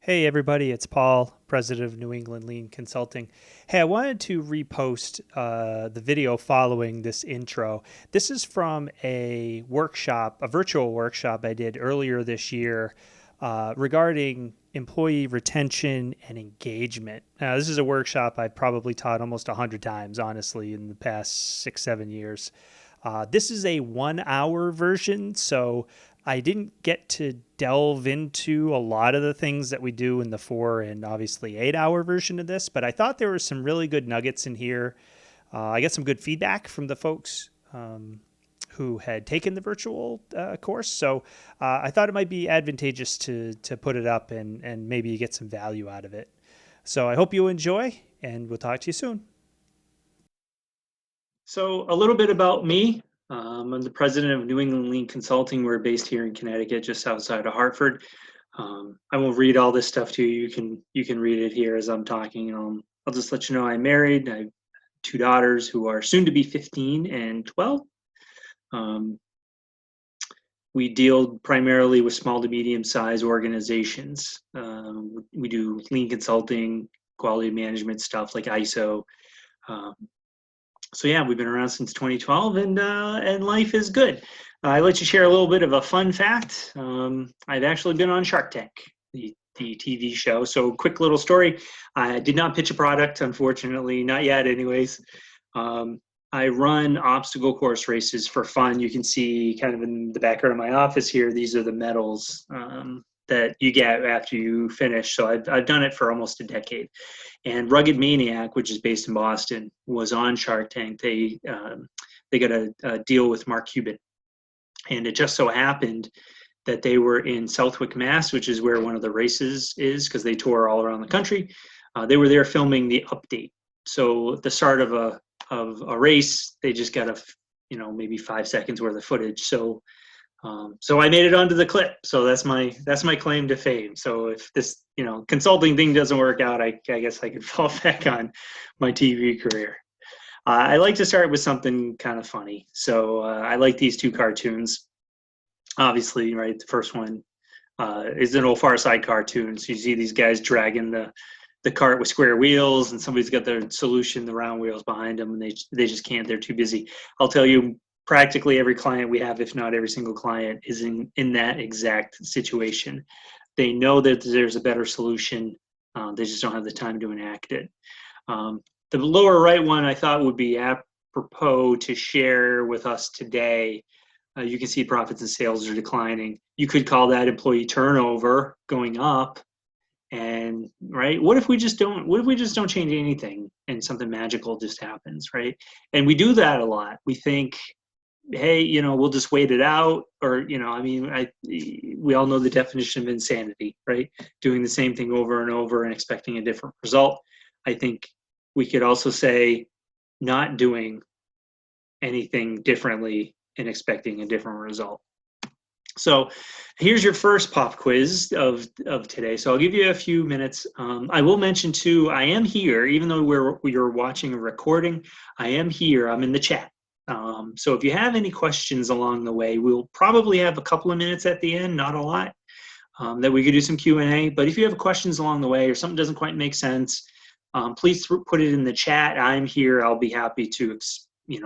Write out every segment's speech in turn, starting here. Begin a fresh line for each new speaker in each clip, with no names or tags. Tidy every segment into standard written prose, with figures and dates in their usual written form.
Hey everybody, it's Paul, president of New England Lean Consulting. Hey, I wanted to repost the video following this intro. This is from a workshop, a virtual workshop I did earlier this year regarding employee retention and engagement. Now, this is a workshop I probably taught almost 100 times, honestly, in the past 6, 7 years. This is a 1 hour version, so I didn't get to delve into a lot of the things that we do in the 4 and obviously 8 hour version of this, but I thought there were some really good nuggets in here. I got some good feedback from the folks who had taken the virtual course, so I thought it might be advantageous to put it up and maybe get some value out of it. So I hope you enjoy, and we'll talk to you soon.
So a little bit about me. I'm the president of New England Lean Consulting. We're based here in Connecticut, just outside of Hartford. I won't read all this stuff to you. You can read it here as I'm talking. I'll just let you know I'm married. I have two daughters who are soon to be 15 and 12. We deal primarily with small to medium-sized organizations. We do lean consulting, quality management stuff like ISO. So yeah, we've been around since 2012, and life is good. I'd like to share a little bit of a fun fact. I've actually been on Shark Tank, the TV show. So quick little story. I did not pitch a product, unfortunately, not yet anyways. I run obstacle course races for fun. You can see kind of in the background of my office here, these are the medals that you get after you finish. So I've done it for almost a decade. And Rugged Maniac, which is based in Boston, was on Shark Tank. They got a deal with Mark Cuban, and it just so happened that they were in Southwick, Mass, which is where one of the races is, because they tour all around the country. They were there filming the update. So at the start of a race, they just got maybe 5 seconds worth of footage. So I made it onto the clip. So that's my claim to fame. So if this consulting thing doesn't work out, I guess I could fall back on my TV career. I like to start with something kind of funny. So I like these two cartoons. Obviously, right, the first one is an old Far Side cartoon. So you see these guys dragging the cart with square wheels, and somebody's got their solution, the round wheels behind them, and they just can't. They're too busy. I'll tell you, practically every client we have, if not every single client, is in that exact situation. They know that there's a better solution. They just don't have the time to enact it. The lower right one I thought would be apropos to share with us today. You can see profits and sales are declining. You could call that employee turnover going up. And right, what if we just don't change anything and something magical just happens, right? And we do that a lot. We think, hey, we'll just wait it out, or we all know the definition of insanity, right? Doing the same thing over and over and expecting a different result. I think we could also say not doing anything differently and expecting a different result. So here's your first pop quiz of today. So I'll give you a few minutes. I will mention too, I am here, even though you're watching a recording, I am here, I'm in the chat. So if you have any questions along the way, we'll probably have a couple of minutes at the end, not a lot, that we could do some Q&A. But if you have questions along the way or something doesn't quite make sense, please put it in the chat. I'm here. I'll be happy to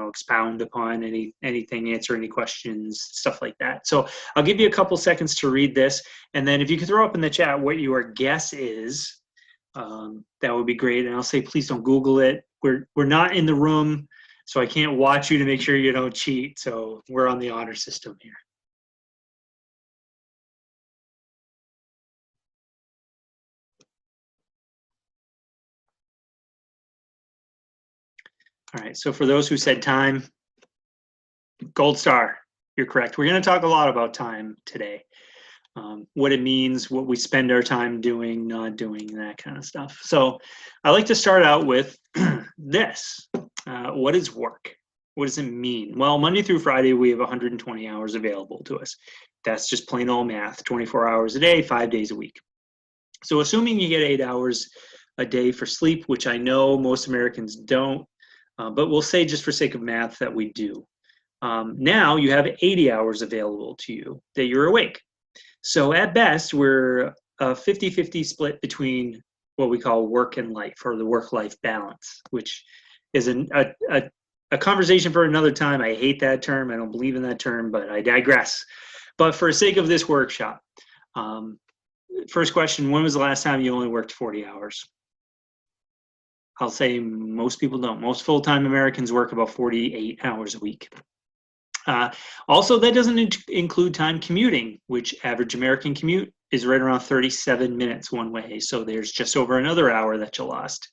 expound upon anything, answer any questions, stuff like that. So I'll give you a couple seconds to read this. And then if you could throw up in the chat what your guess is, that would be great. And I'll say, please don't Google it. We're not in the room, so I can't watch you to make sure you don't cheat. So we're on the honor system here. All right, so for those who said time, gold star, you're correct. We're going to talk a lot about time today. What it means, what we spend our time doing, not doing, that kind of stuff. So I like to start out with this. What is work? What does it mean? Well, Monday through Friday, we have 120 hours available to us. That's just plain old math, 24 hours a day, 5 days a week. So assuming you get 8 hours a day for sleep, which I know most Americans don't, but we'll say just for sake of math that we do. Now you have 80 hours available to you that you're awake. So at best, we're a 50-50 split between what we call work and life, or the work-life balance, which is a conversation for another time. I hate that term. I don't believe in that term, but I digress. But for the sake of this workshop, first question, when was the last time you only worked 40 hours? I'll say most people don't. Most full-time Americans work about 48 hours a week. Also, that doesn't include time commuting, which average American commute is right around 37 minutes one way. So there's just over another hour that you lost.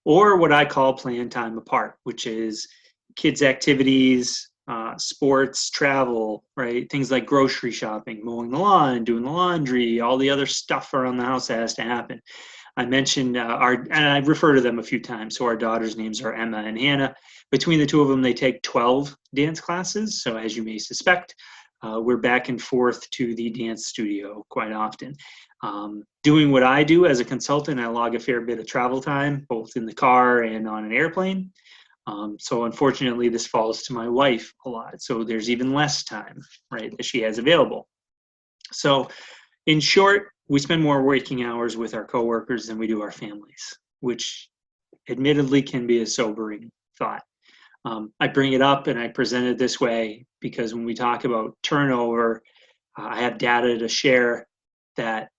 Or what I call planned time apart, which is kids' activities, sports, travel, right? Things like grocery shopping, mowing the lawn, doing the laundry, all the other stuff around the house that has to happen. I mentioned and I refer to them a few times. So our daughters' names are Emma and Hannah. Between the two of them, they take 12 dance classes. So as you may suspect, we're back and forth to the dance studio quite often. Doing what I do as a consultant, I log a fair bit of travel time, both in the car and on an airplane. So unfortunately, this falls to my wife a lot. So there's even less time, right, that she has available. So in short, we spend more waking hours with our coworkers than we do our families, which admittedly can be a sobering thought. I bring it up and I present it this way because when we talk about turnover, I have data to share that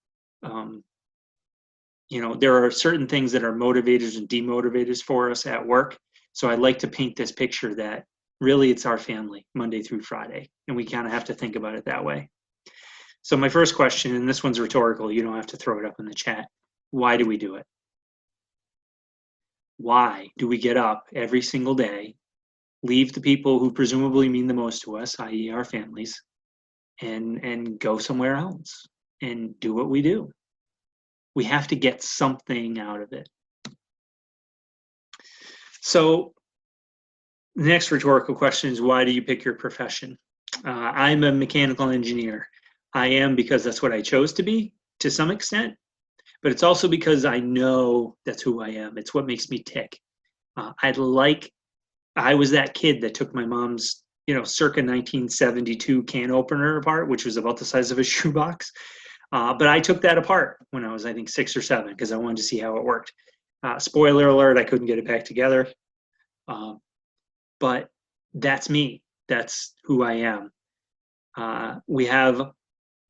there are certain things that are motivators and demotivators for us at work. So I like to paint this picture that really it's our family, Monday through Friday, and we kind of have to think about it that way. So my first question, and this one's rhetorical, you don't have to throw it up in the chat. Why do we do it? Why do we get up every single day, leave the people who presumably mean the most to us, i.e. our families, and go somewhere else and do what we do? We have to get something out of it. So the next rhetorical question is, why do you pick your profession? I'm a mechanical engineer. I am because that's what I chose to be to some extent, but it's also because I know that's who I am. It's what makes me tick. I was that kid that took my mom's, circa 1972 can opener apart, which was about the size of a shoebox. But I took that apart when I was, I think, 6 or 7 because I wanted to see how it worked. Spoiler alert, I couldn't get it back together. But that's me. That's who I am. We have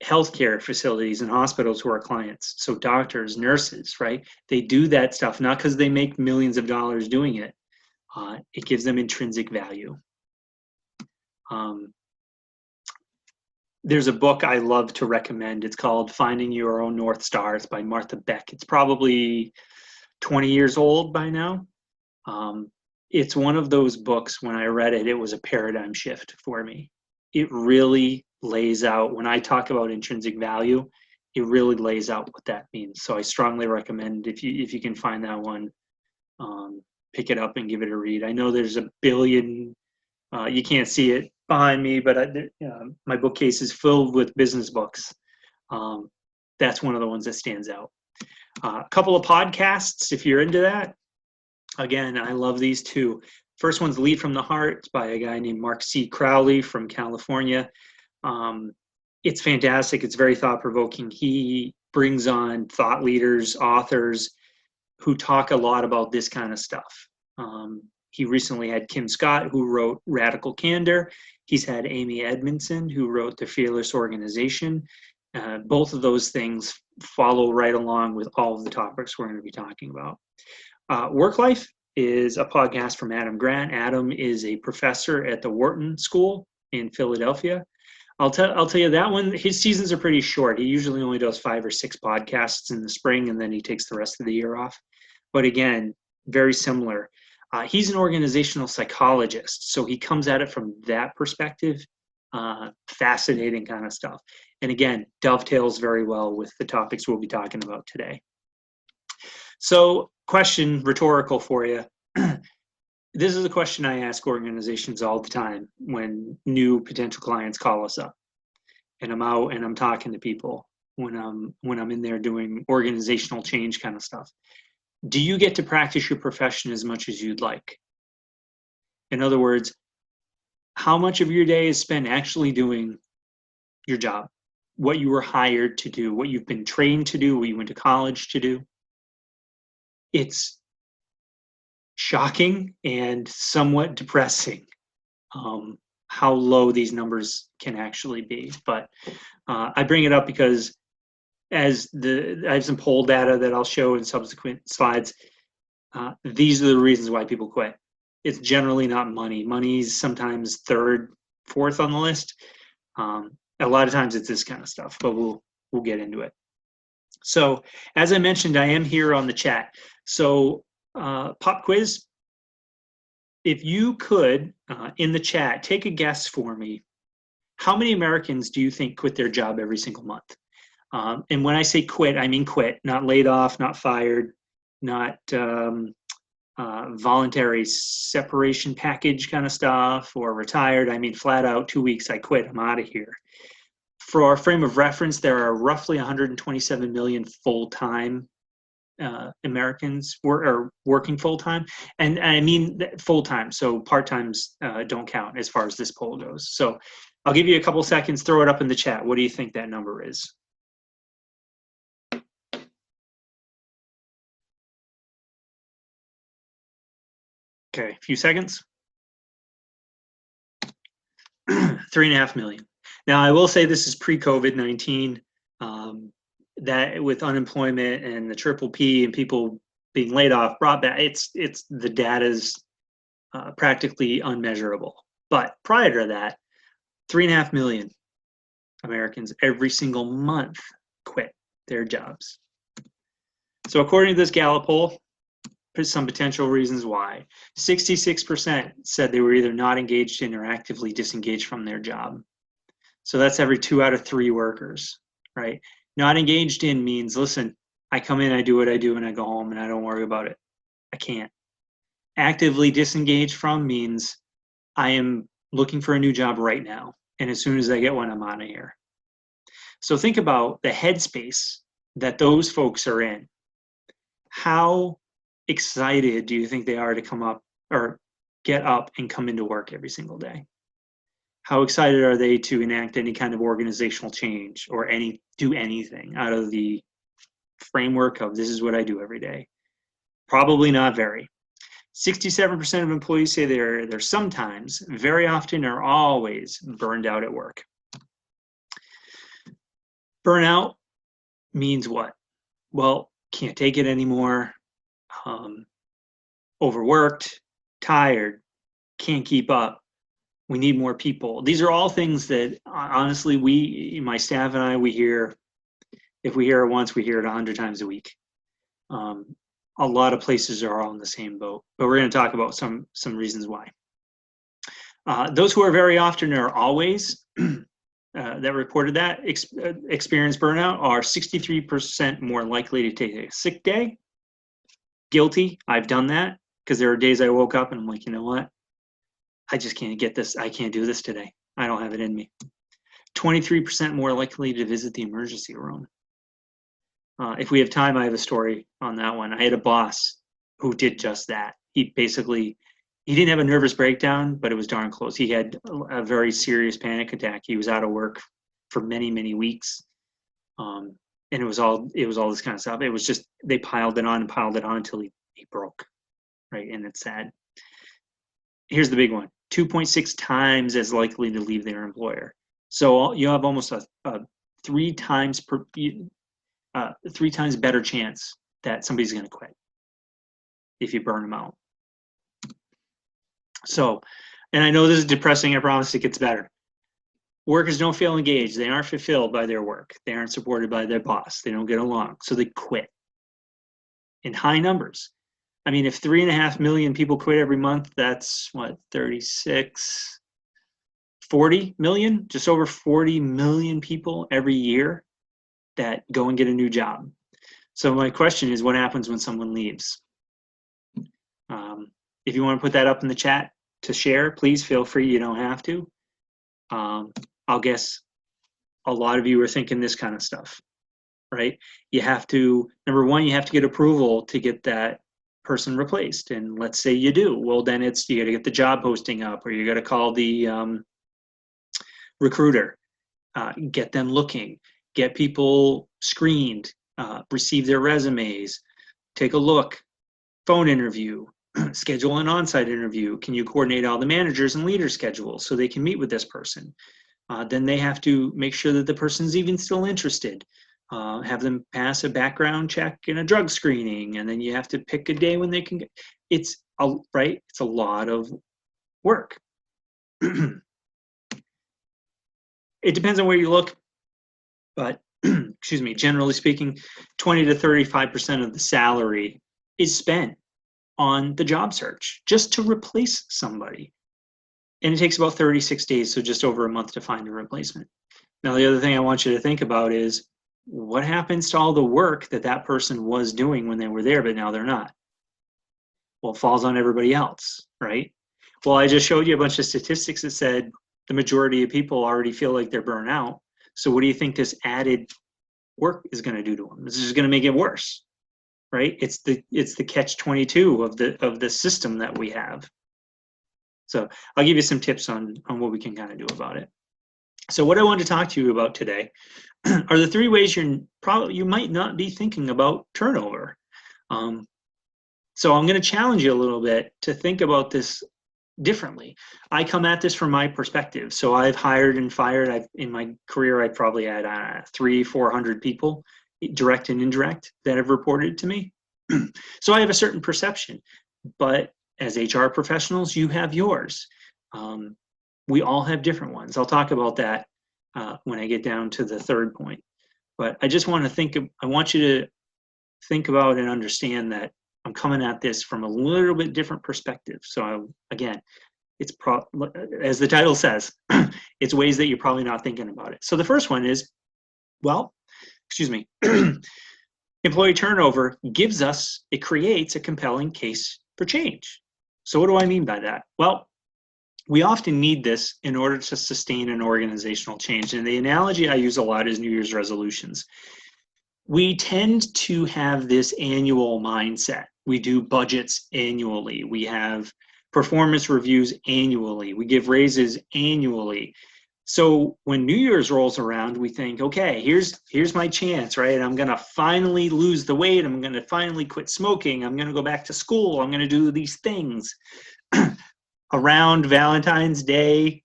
healthcare facilities and hospitals who are clients. So doctors, nurses, right? They do that stuff not because they make millions of dollars doing it. It gives them intrinsic value. There's a book I love to recommend. It's called Finding Your Own North Star. It's by Martha Beck. It's probably 20 years old by now. It's one of those books, when I read it, it was a paradigm shift for me. It really lays out, when I talk about intrinsic value, it really lays out what that means. So I strongly recommend, if you can find that one, pick it up and give it a read. I know there's a billion, you can't see it behind me, but my bookcase is filled with business books. That's one of the ones that stands out. A couple of podcasts, if you're into that. Again, I love these two. First one's Lead from the Heart. It's by a guy named Mark C. Crowley from California. It's fantastic. It's very thought-provoking. He brings on thought leaders, authors who talk a lot about this kind of stuff. He recently had Kim Scott, who wrote Radical Candor. He's had Amy Edmondson, who wrote The Fearless Organization. Both of those things follow right along with all of the topics we're going to be talking about. Work Life is a podcast from Adam Grant. Adam is a professor at the Wharton School in Philadelphia. I'll tell you that one, his seasons are pretty short. He usually only does 5 or 6 podcasts in the spring, and then he takes the rest of the year off. But again, very similar. He's an organizational psychologist, so he comes at it from that perspective. Fascinating kind of stuff. And again, dovetails very well with the topics we'll be talking about today. So, question, rhetorical for you. This is a question I ask organizations all the time when new potential clients call us up. And I'm out and I'm talking to people when I'm in there doing organizational change kind of stuff. Do you get to practice your profession as much as you'd like? In other words, how much of your day is spent actually doing your job, what you were hired to do, what you've been trained to do, what you went to college to do. It's shocking and somewhat depressing how low these numbers can actually be. But I bring it up because I have some poll data that I'll show in subsequent slides. These are the reasons why people quit. It's generally not money. Money's sometimes third, fourth on the list. A lot of times it's this kind of stuff, but we'll get into it. So as I mentioned, I am here on the chat. So pop quiz. If you could, in the chat, take a guess for me. How many Americans do you think quit their job every single month? And when I say quit, I mean quit, not laid off, not fired, not voluntary separation package kind of stuff, or retired. I mean flat out 2 weeks, I quit, I'm out of here. For our frame of reference, there are roughly 127 million full-time Americans are working full-time. And I mean full-time, so part-times don't count as far as this poll goes. So I'll give you a couple seconds, throw it up in the chat. What do you think that number is? Okay, a few seconds. 3.5 million. Now, I will say this is pre-COVID-19. That with unemployment and the triple P and people being laid off, brought back, it's the data's practically unmeasurable. But prior to that, 3.5 million Americans every single month quit their jobs. So according to this Gallup poll, there's some potential reasons why. 66% said they were either not engaged in or actively disengaged from their job. So that's every 2 out of 3 workers, right? Not engaged in means, listen, I come in, I do what I do, and I go home, and I don't worry about it. I can't. Actively disengaged from means I am looking for a new job right now, and as soon as I get one, I'm out of here. So think about the headspace that those folks are in. How excited do you think they are to come up or get up and come into work every single day? How excited are they to enact any kind of organizational change or do anything out of the framework of this is what I do every day? Probably not very. 67% of employees say they're sometimes, very often, or always burned out at work. Burnout means what? Well, can't take it anymore, overworked, tired, can't keep up. We need more people. These are all things that honestly, my staff and I, we hear. If we hear it once, we hear it 100 times a week. A lot of places are all in the same boat, but we're going to talk about some reasons why. Those who are very often or always that reported that experience burnout are 63% more likely to take a sick day. Guilty, I've done that, because there are days I woke up and I'm like, you know what? I just can't get this. I can't do this today. I don't have it in me. 23% more likely to visit the emergency room. If we have time, I have a story on that one. I had a boss who did just that. He didn't have a nervous breakdown, but it was darn close. He had a very serious panic attack. He was out of work for many, many weeks. And it was all this kind of stuff. It was just, they piled it on until he broke, right? And it's sad. Here's the big one. 2.6 times as likely to leave their employer. So you have almost a 3 times better chance that somebody's going to quit if you burn them out. So, and I know this is depressing. I promise it gets better. Workers don't feel engaged. They aren't fulfilled by their work. They aren't supported by their boss. They don't get along. So they quit in high numbers. I mean, if 3.5 million people quit every month, that's what, 36, 40 million, just over 40 million people every year that go and get a new job. So my question is, what happens when someone leaves? If you want to put that up in the chat to share, please feel free. You don't have to. I'll guess a lot of you are thinking this kind of stuff, right? You have to, number one, you have to get approval to get that person replaced. And let's say you do. Well, then you got to get the job posting up, or you got to call the recruiter, get them looking. get people screened, receive their resumes, take a look, phone interview, schedule an on-site interview. Can you coordinate all the managers and leaders' schedules so they can meet with this person? Then they have to make sure that the person's even still interested. Have them pass a background check and a drug screening, and then you have to pick a day when they can get. It's a lot of work. It depends on where you look, but excuse me, generally speaking, 20 to 35% of the salary is spent on the job search just to replace somebody. And it takes about 36 days, so just over a month to find a replacement. Now, the other thing I want you to think about is what happens to all the work that that person was doing when they were there, but now they're not? Well, it falls on everybody else, right? Well, I just showed you a bunch of statistics that said the majority of people already feel like they're burnt out. So what do you think this added work is going to do to them? This is just going to make it worse, right? It's the catch-22 of the system that we have. So I'll give you some tips on what we can kind of do about it. So what I want to talk to you about today are the 3 ways you might not be thinking about turnover. So I'm going to challenge you a little bit to think about this differently. I come at this from my perspective. So I've hired and fired. In my career, I've probably had 300-400 people, direct and indirect, that have reported to me. So I have a certain perception, but as HR professionals, you have yours. We all have different ones. I'll talk about that when I get down to the 3rd point. But I just want to I want you to think about and understand that I'm coming at this from a little bit different perspective. So again, it's as the title says, it's ways that you're probably not thinking about it. So the first one is, employee turnover creates a compelling case for change. So what do I mean by that? Well, we often need this in order to sustain an organizational change. And the analogy I use a lot is New Year's resolutions. We tend to have this annual mindset. We do budgets annually. We have performance reviews annually. We give raises annually. So when New Year's rolls around, we think, okay, here's my chance, right? I'm going to finally lose the weight. I'm going to finally quit smoking. I'm going to go back to school. I'm going to do these things. Around Valentine's Day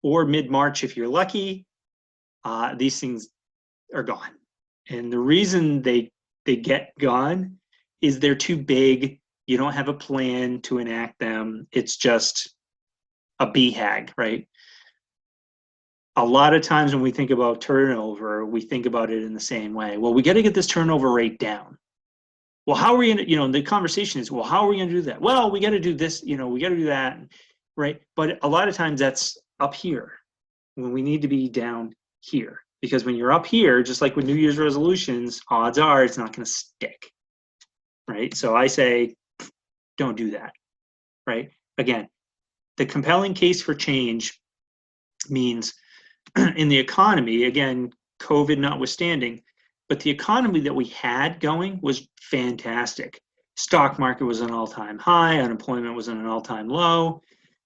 or mid-March, if you're lucky, these things are gone. And the reason they get gone is they're too big. You don't have a plan to enact them. It's just a BHAG, right? A lot of times when we think about turnover, we think about it in the same way. Well, we got to get this turnover rate down. Well, how are we going to, the conversation is, well, how are we going to do that? Well, we got to do this, we got to do that, right? But a lot of times that's up here when we need to be down here. Because when you're up here, just like with New Year's resolutions, odds are it's not going to stick, right? So I say, don't do that, right? Again, the compelling case for change means in the economy, again, COVID notwithstanding, but the economy that we had going was fantastic. Stock market was an all-time high, unemployment was at an all-time low,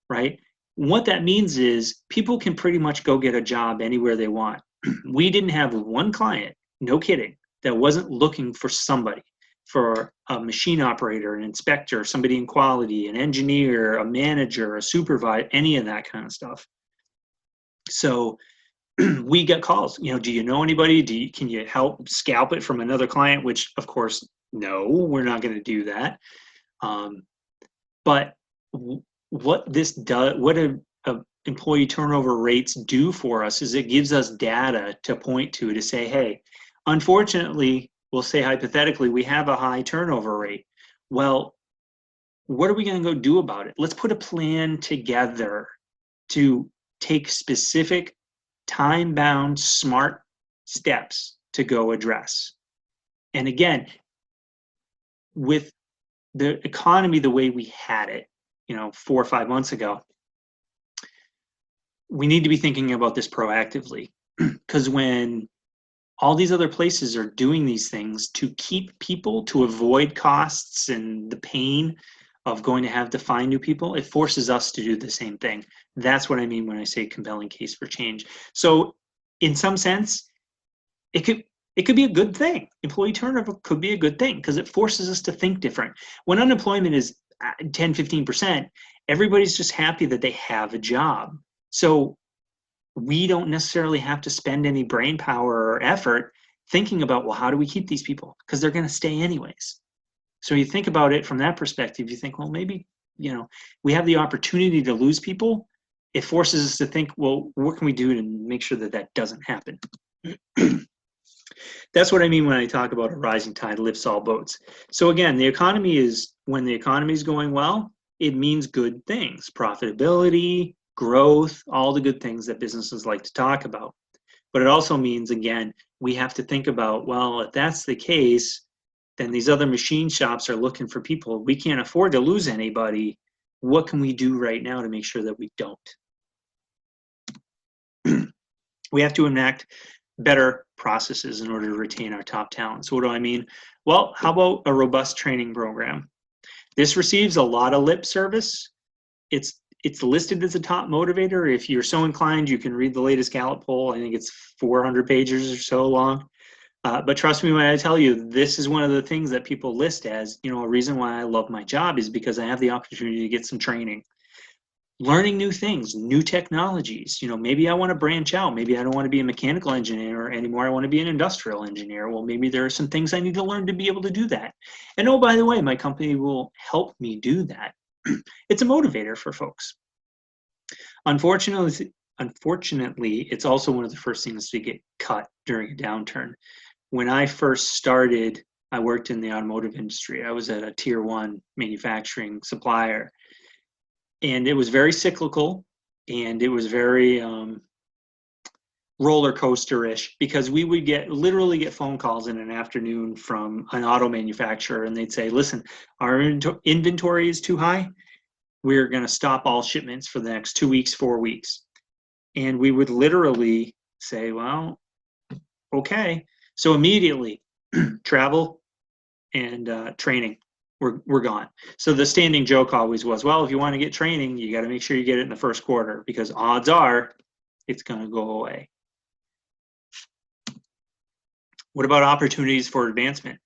right? What that means is people can pretty much go get a job anywhere they want. We didn't have one client, no kidding, that wasn't looking for somebody, for a machine operator, an inspector, somebody in quality, an engineer, a manager, a supervisor, any of that kind of stuff. So we get calls, do you know anybody? Can you help scalp it from another client? Which, of course, no, we're not going to do that. But what this does, what employee turnover rates do for us is it gives us data to point to say, hey, unfortunately, we'll say hypothetically, we have a high turnover rate. Well, what are we going to go do about it? Let's put a plan together to take specific time-bound, smart steps to go address. And again, with the economy the way we had it, 4 or 5 months ago, we need to be thinking about this proactively. Because when all these other places are doing these things to keep people, to avoid costs and the pain of going to have to find new people, it forces us to do the same thing. That's what I mean when I say compelling case for change. So in some sense, it could be a good thing. Employee turnover could be a good thing because it forces us to think different. When unemployment is 10, 15%, everybody's just happy that they have a job. So we don't necessarily have to spend any brain power or effort thinking about, well, how do we keep these people? Because they're going to stay anyways. So you think about it from that perspective, you think, well, maybe, we have the opportunity to lose people. It forces us to think, well, what can we do to make sure that that doesn't happen? That's what I mean when I talk about a rising tide lifts all boats. So again, when the economy is going well, it means good things, profitability, growth, all the good things that businesses like to talk about. But it also means, again, we have to think about, well, if that's the case, then these other machine shops are looking for people. We can't afford to lose anybody. What can we do right now to make sure that we don't? We have to enact better processes in order to retain our top talent. So what do I mean? Well, how about a robust training program? This receives a lot of lip service. It's listed as a top motivator. If you're so inclined, you can read the latest Gallup poll. I think it's 400 pages or so long. But trust me when I tell you, this is one of the things that people list as, a reason why I love my job is because I have the opportunity to get some training. Learning new things, new technologies. Maybe I want to branch out. Maybe I don't want to be a mechanical engineer anymore. I want to be an industrial engineer. Well, maybe there are some things I need to learn to be able to do that. And oh, by the way, my company will help me do that. It's a motivator for folks. Unfortunately, it's also one of the first things to get cut during a downturn. When I first started, I worked in the automotive industry. I was at a tier 1 manufacturing supplier. And it was very cyclical, and it was very roller coaster-ish, because we would literally get phone calls in an afternoon from an auto manufacturer, and they'd say, listen, our inventory is too high. We're going to stop all shipments for the next 2 weeks, 4 weeks. And we would literally say, well, okay. So immediately, travel and training. We're gone. So the standing joke always was, well, if you want to get training, you got to make sure you get it in the first quarter, because odds are it's going to go away. What about opportunities for advancement?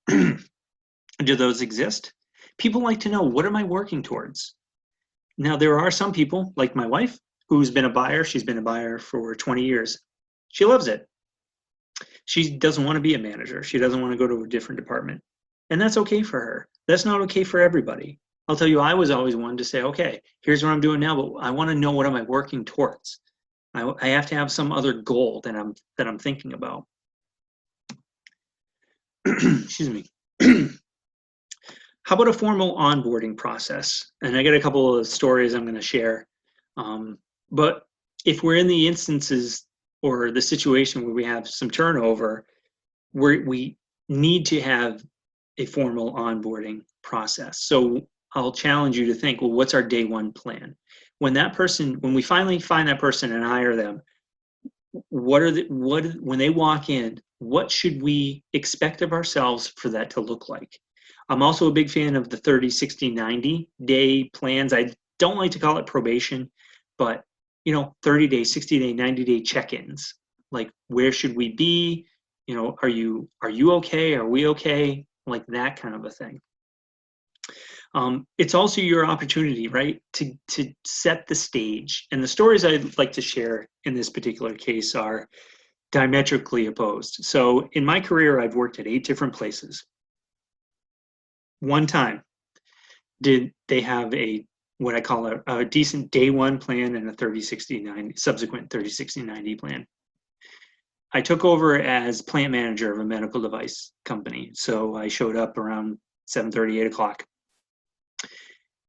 Do those exist? People like to know, what am I working towards? Now, there are some people, like my wife, who's been a buyer. She's been a buyer for 20 years. She loves it. She doesn't want to be a manager. She doesn't want to go to a different department. And that's okay for her. That's not okay for everybody. I'll tell you, I was always one to say, okay, here's what I'm doing now, but I want to know, what am I working towards? I have to have some other goal that I'm thinking about. Excuse me. How about a formal onboarding process? And I got a couple of stories I'm going to share. But if we're in the instances or the situation where we have some turnover, we need to have a formal onboarding process. So I'll challenge you to think, well, what's our day one plan? When we finally find that person and hire them, when they walk in, what should we expect of ourselves for that to look like? I'm also a big fan of the 30, 60, 90 day plans. I don't like to call it probation, but 30-day, 60-day, 90-day check-ins. Like, where should we be? Are you okay? Are we okay? Like that kind of a thing. It's also your opportunity, right, to set the stage. And the stories I'd like to share in this particular case are diametrically opposed. So in my career, I've worked at 8 different places. One time, did they have what I call a decent day one plan and a 30, 60, 90, subsequent 30, 60, 90 plan. I took over as plant manager of a medical device company. So I showed up around 7:30, 8 o'clock.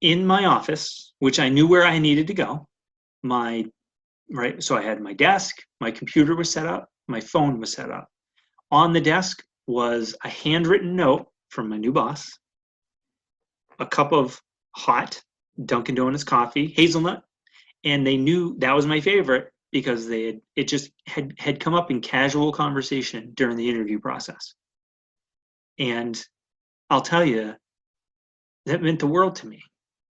In my office, which I knew where I needed to go, so I had my desk, my computer was set up, my phone was set up. On the desk was a handwritten note from my new boss, a cup of hot Dunkin' Donuts coffee, hazelnut, and they knew that was my favorite because it just had come up in casual conversation during the interview process. And I'll tell you, that meant the world to me,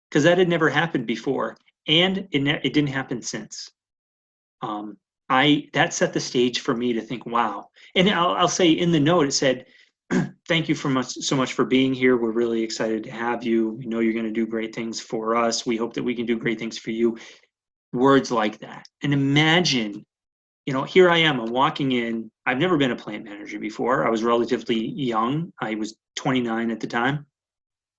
because that had never happened before, and it didn't happen since. that set the stage for me to think, wow. And I'll say in the note, it said, thank you so much for being here. We're really excited to have you. We know you're going to do great things for us. We hope that we can do great things for you. Words like that. And imagine, here I am, I'm walking in. I've never been a plant manager before. I was relatively young. I was 29 at the time.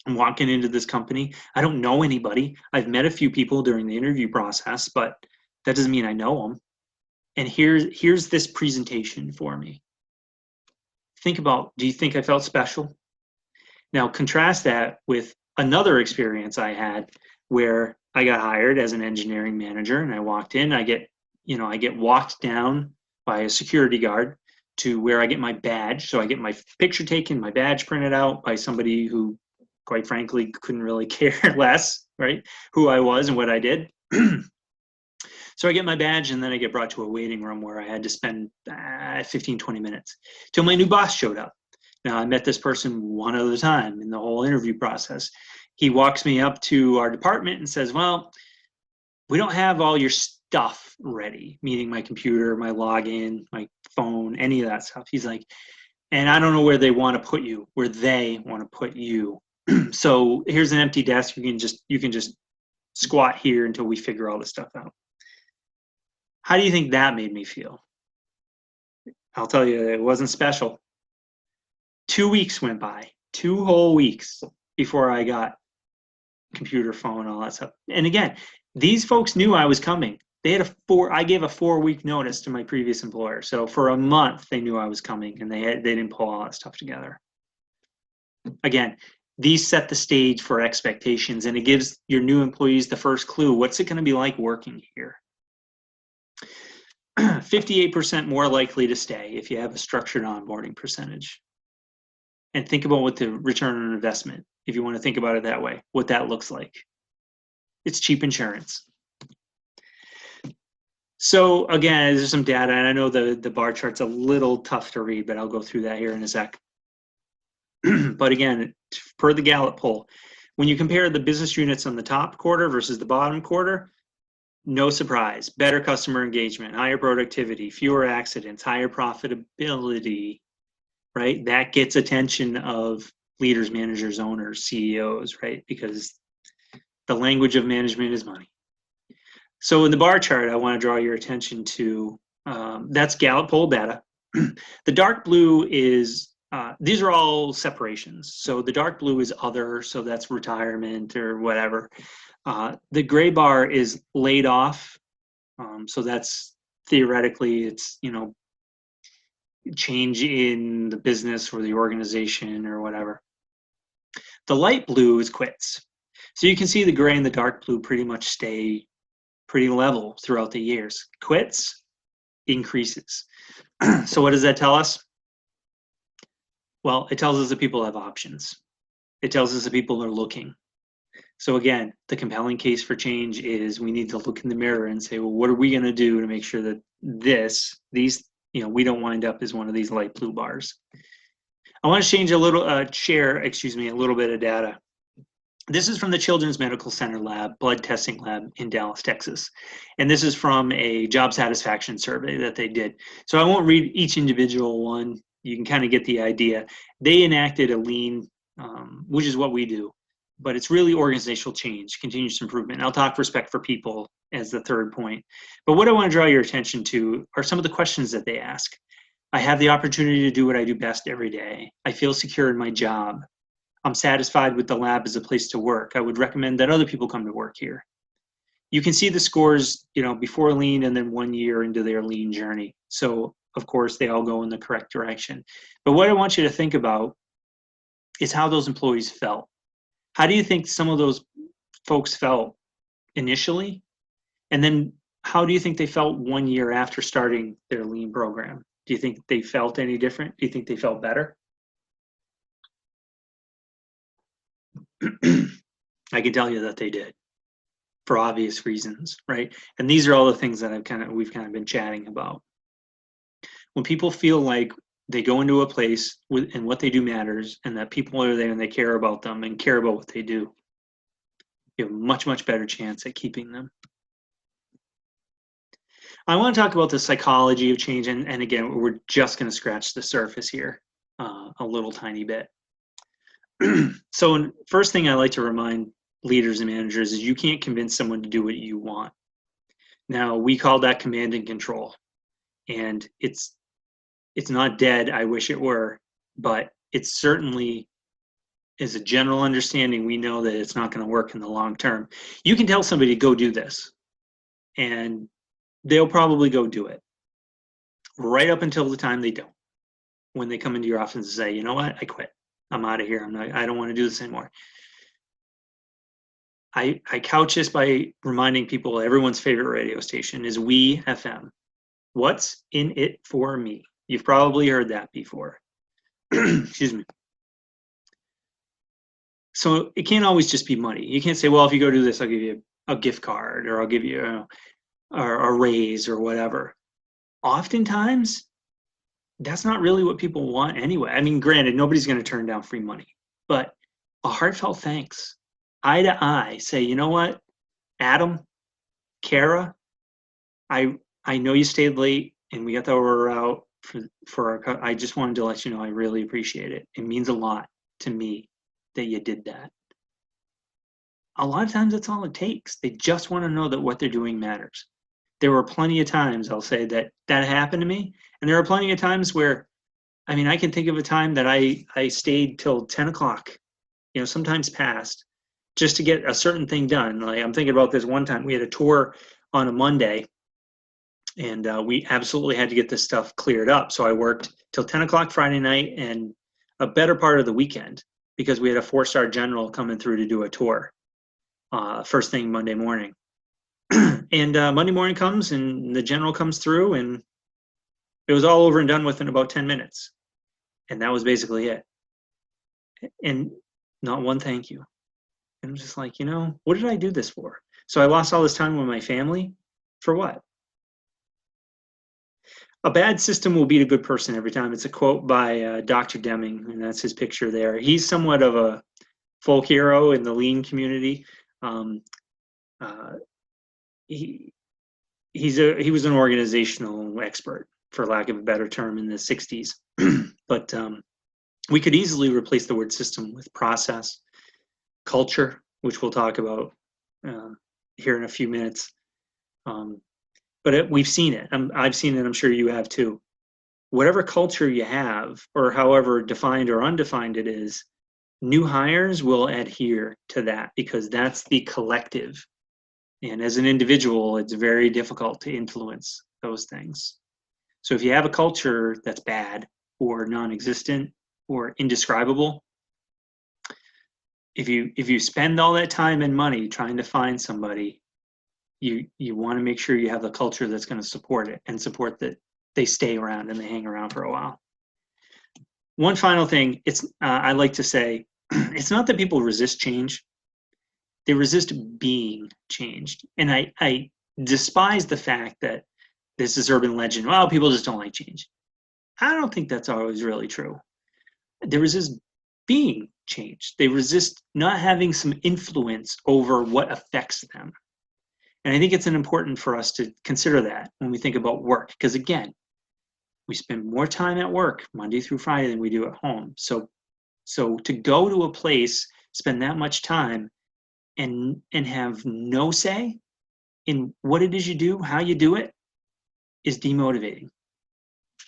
I'm walking into this company. I don't know anybody. I've met a few people during the interview process, but that doesn't mean I know them. And here's this presentation for me. Think about, do you think I felt special? Now contrast that with another experience I had where I got hired as an engineering manager, and I walked in, I get walked down by a security guard to where I get my badge. So I get my picture taken, my badge printed out by somebody who, quite frankly, couldn't really care less, right, who I was and what I did. So I get my badge, and then I get brought to a waiting room where I had to spend 15, 20 minutes till my new boss showed up. Now, I met this person one other time in the whole interview process. He walks me up to our department and says, well, we don't have all your stuff ready, meaning my computer, my login, my phone, any of that stuff. He's like, and I don't know where they want to put you, where they want to put you. So here's an empty desk. You can just squat here until we figure all this stuff out. How do you think that made me feel? I'll tell you, it wasn't special. 2 weeks went by, 2 whole weeks before I got computer, phone, all that stuff. And again, these folks knew I was coming. They had I gave a 4-week notice to my previous employer. So for a month, they knew I was coming, and they didn't pull all that stuff together. Again, these set the stage for expectations, and it gives your new employees the first clue. What's it going to be like working here? 58% more likely to stay if you have a structured onboarding percentage. And think about what the return on investment, if you want to think about it that way, what that looks like. It's cheap insurance. So again, there's some data, and I know the bar chart's a little tough to read, but I'll go through that here in a sec. But again, per the Gallup poll, when you compare the business units on the top quarter versus the bottom quarter, no surprise, better customer engagement, higher productivity, fewer accidents, higher profitability, right? That gets attention of leaders, managers, owners, CEOs, right? Because the language of management is money. So in the bar chart, I want to draw your attention to, that's Gallup poll data. The dark blue is, these are all separations. So the dark blue is other, so that's retirement or whatever. The gray bar is laid off. So that's theoretically, it's, change in the business or the organization or whatever. The light blue is quits. So you can see the gray and the dark blue pretty much stay pretty level throughout the years. Quits, increases. So what does that tell us? Well, it tells us that people have options. It tells us that people are looking. So again, the compelling case for change is we need to look in the mirror and say, well, what are we going to do to make sure that we don't wind up as one of these light blue bars? I want to change a little, share a little bit of data. This is from the Children's Medical Center lab, blood testing lab in Dallas, Texas. And this is from a job satisfaction survey that they did. So I won't read each individual one. You can kind of get the idea. They enacted a lean, which is what we do, but it's really organizational change, continuous improvement. And I'll talk respect for people as the third point. But what I want to draw your attention to are some of the questions that they ask. I have the opportunity to do what I do best every day. I feel secure in my job. I'm satisfied with the lab as a place to work. I would recommend that other people come to work here. You can see the scores, before lean and then 1 year into their lean journey. So of course they all go in the correct direction. But what I want you to think about is how those employees felt. How do you think some of those folks felt initially? And then how do you think they felt 1 year after starting their lean program? Do you think they felt any different? Do you think they felt better? I can tell you that they did, for obvious reasons, right? And these are all the things that we've kind of been chatting about. When people feel like they go into a place and what they do matters, and that people are there and they care about them and care about what they do, you have a much, much better chance at keeping them. I want to talk about the psychology of change, and again, we're just going to scratch the surface here a little tiny bit. So first thing I like to remind leaders and managers is you can't convince someone to do what you want. Now, we call that command and control, and it's not dead. I wish it were, but it certainly is a general understanding. We know that it's not going to work in the long term. You can tell somebody to go do this, and they'll probably go do it right up until the time they don't. When they come into your office and say, you know what, I quit. I'm out of here. I don't want to do this anymore. I couch this by reminding people everyone's favorite radio station is We FM. What's in it for me? You've probably heard that before. Excuse me. So it can't always just be money. You can't say, well, if you go do this, I'll give you a gift card, or I'll give you a raise or whatever. Oftentimes, that's not really what people want anyway. I mean, granted, nobody's going to turn down free money, but a heartfelt thanks, eye to eye, say, you know what, Adam, Kara, I know you stayed late and we got the order out for our, I just wanted to let you know I really appreciate it. It means a lot to me that you did that. A lot of times that's all it takes. They just want to know that what they're doing matters. There were plenty of times, I'll say, that happened to me. And there are plenty of times where, I mean, I can think of a time that I stayed till 10 o'clock, sometimes past, just to get a certain thing done. Like, I'm thinking about this one time. We had a tour on a Monday, and we absolutely had to get this stuff cleared up. So I worked till 10 o'clock Friday night and a better part of the weekend, because we had a 4-star general coming through to do a tour first thing Monday morning. And Monday morning comes and the general comes through, and it was all over and done with in about 10 minutes. And that was basically it. And not one thank you. And I'm just like, what did I do this for? So I lost all this time with my family for what? A bad system will beat a good person every time. It's a quote by Dr. Deming, and that's his picture there. He's somewhat of a folk hero in the lean community. He was an organizational expert, for lack of a better term, in the 60s. But we could easily replace the word system with process, culture, which we'll talk about here in a few minutes. But we've seen it. I've seen it. I'm sure you have too. Whatever culture you have, or however defined or undefined it is, new hires will adhere to that, because that's the collective. And as an individual, it's very difficult to influence those things. So if you have a culture that's bad or non-existent or indescribable, if you spend all that time and money trying to find somebody, you want to make sure you have the culture that's going to support it and support that they stay around and they hang around for a while. One final thing, I like to say, it's not that people resist change. They resist being changed. And I despise the fact that this is urban legend. Well, people just don't like change. I don't think that's always really true. They resist being changed. They resist not having some influence over what affects them. And I think it's important for us to consider that when we think about work. Because again, we spend more time at work Monday through Friday than we do at home. So to go to a place, spend that much time, and have no say in what it is you do, how you do it, is demotivating.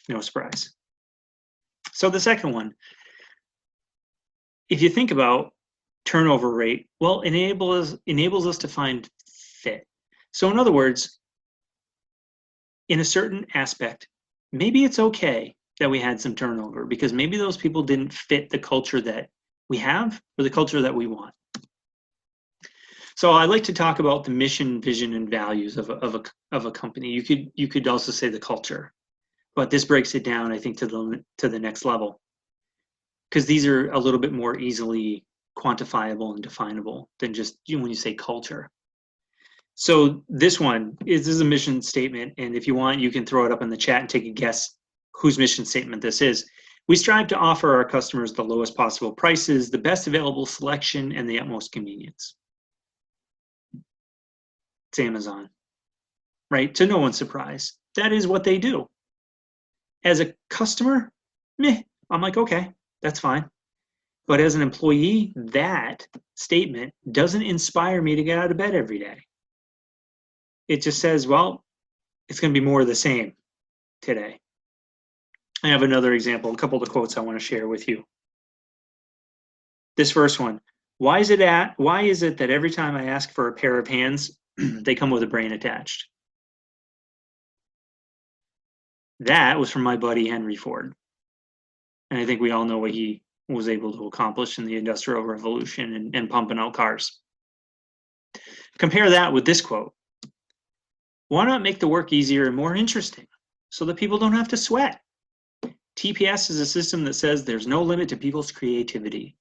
No surprise. So the second one, if you think about turnover rate, well, it enables us to find fit. So in other words, in a certain aspect, maybe it's okay that we had some turnover, because maybe those people didn't fit the culture that we have or the culture that we want. So I like to talk about the mission, vision, and values of a company. You could also say the culture, but this breaks it down, I think, to the next level, because these are a little bit more easily quantifiable and definable than just when you say culture. So this is a mission statement, and if you want, you can throw it up in the chat and take a guess whose mission statement this is. We strive to offer our customers the lowest possible prices, the best available selection, and the utmost convenience. It's Amazon. right? To no one's surprise. That is what they do. As a customer, meh, I'm like, okay, that's fine. But as an employee, that statement doesn't inspire me to get out of bed every day. It just says, well, it's going to be more of the same today. I have another example, a couple of the quotes I want to share with you. This first one, why is it that every time I ask for a pair of hands, they come with a brain attached? That was from my buddy Henry Ford. And I think we all know what he was able to accomplish in the Industrial Revolution and pumping out cars. Compare that with this quote. Why not make the work easier and more interesting so that people don't have to sweat? TPS is a system that says there's no limit to people's creativity.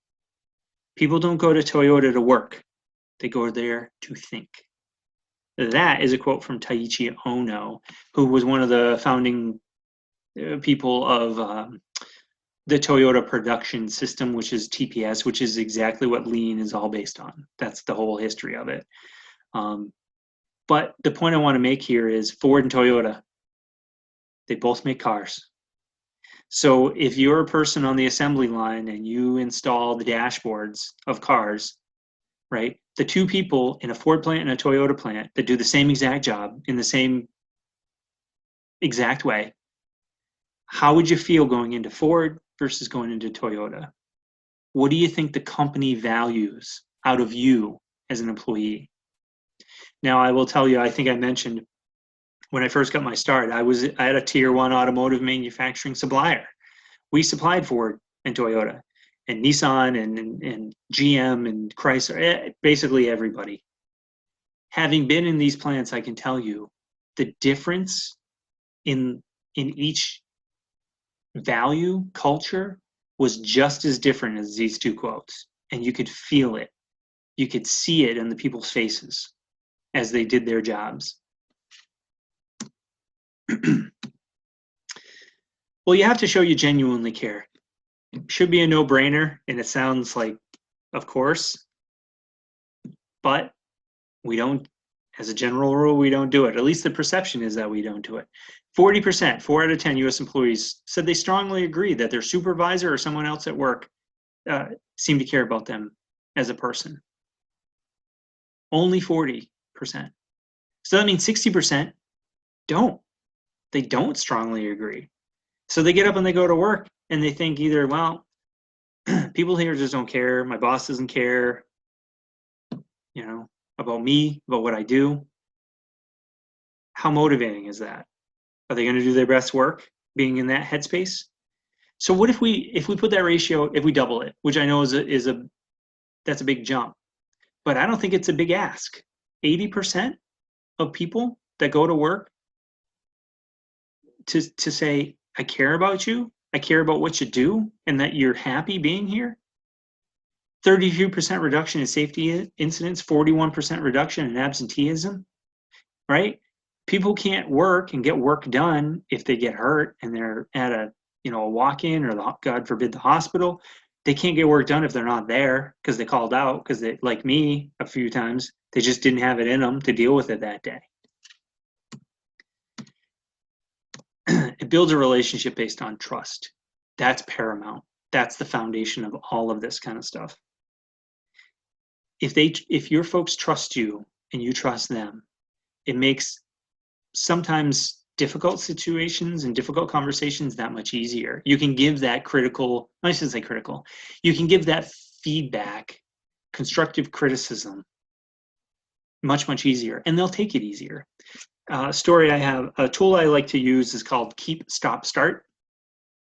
People don't go to Toyota to work. They go there to think. That is a quote from Taiichi Ohno, who was one of the founding people of the Toyota production system, which is TPS, which is exactly what Lean is all based on. That's the whole history of it. But the point I want to make here is Ford and Toyota, they both make cars. So if you're a person on the assembly line and you install the dashboards of cars, right? The two people in a Ford plant and a Toyota plant that do the same exact job in the same exact way, how would you feel going into Ford versus going into Toyota? What do you think the company values out of you as an employee? Now, I will tell you, I think I mentioned when I first got my start, I had a tier 1 automotive manufacturing supplier. We supplied Ford and Toyota and Nissan and GM and Chrysler, basically everybody. Having been in these plants, I can tell you the difference in each value, culture, was just as different as these two quotes. And you could feel it. You could see it in the people's faces as they did their jobs. Well, you have to show you genuinely care. It should be a no-brainer, and it sounds like, of course, but we don't, as a general rule, we don't do it. At least the perception is that we don't do it. 40%, 4 out of 10 U.S. employees said they strongly agree that their supervisor or someone else at work seemed to care about them as a person. Only 40%. So that means 60% don't. They don't strongly agree. So they get up and they go to work and they think either, well, people here just don't care. My boss doesn't care, about me, about what I do. How motivating is that? Are they going to do their best work being in that headspace? So what if we put that ratio, if we double it, which I know that's a big jump, but I don't think it's a big ask. 80% of people that go to work to say, I care about you, I care about what you do, and that you're happy being here. 32% reduction in safety incidents, 41% reduction in absenteeism, right? People can't work and get work done if they get hurt and they're at a walk-in or, God forbid, the hospital. They can't get work done if they're not there because they called out because they, like me a few times, they just didn't have it in them to deal with it that day. It builds a relationship based on trust. That's paramount. That's the foundation of all of this kind of stuff. If your folks trust you and you trust them, it makes sometimes difficult situations and difficult conversations that much easier. You can give that I shouldn't say critical, you can give that feedback, constructive criticism, much, much easier, and they'll take it easier. A tool I like to use is called Keep, Stop, Start.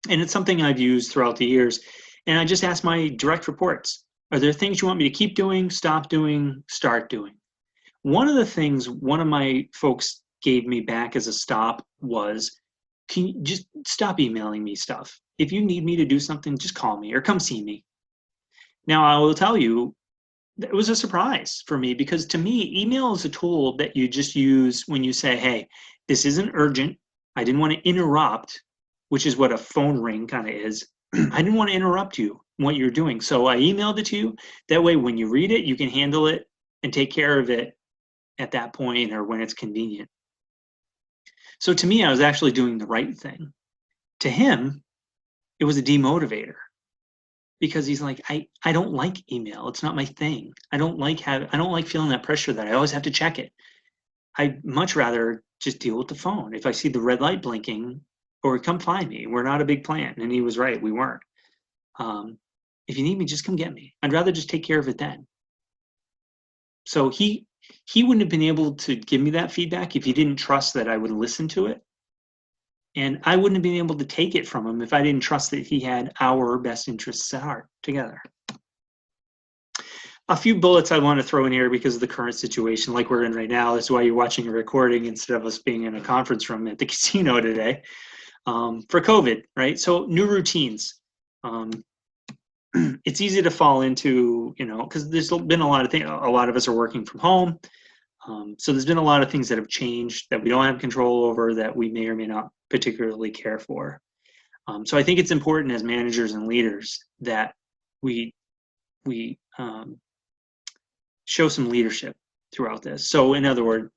And it's something I've used throughout the years. And I just ask my direct reports, are there things you want me to keep doing, stop doing, start doing? One of the things one of my folks gave me back as a stop was, can you just stop emailing me stuff? If you need me to do something, just call me or come see me. Now, I will tell you, it was a surprise for me because to me, email is a tool that you just use when you say, hey, this isn't urgent. I didn't want to interrupt, which is what a phone ring kind of is. I didn't want to interrupt you in what you're doing. So I emailed it to you. That way, when you read it, you can handle it and take care of it at that point or when it's convenient. So to me, I was actually doing the right thing. To him, it was a demotivator because he's like, I don't like email. It's not my thing. I don't like feeling that pressure that I always have to check it. I'd much rather just deal with the phone. If I see the red light blinking, or come find me. We're not a big plant. And he was right, we weren't. If you need me, just come get me. I'd rather just take care of it then. So he wouldn't have been able to give me that feedback if he didn't trust that I would listen to it. And I wouldn't have been able to take it from him if I didn't trust that he had our best interests at heart together. A few bullets I want to throw in here because of the current situation like we're in right now. That's why you're watching a recording instead of us being in a conference room at the casino today. For COVID, right? So new routines. It's easy to fall into, because there's been a lot of things. A lot of us are working from home. So there's been a lot of things that have changed that we don't have control over that we may or may not particularly care for. So I think it's important as managers and leaders that we show some leadership throughout this. So in other words,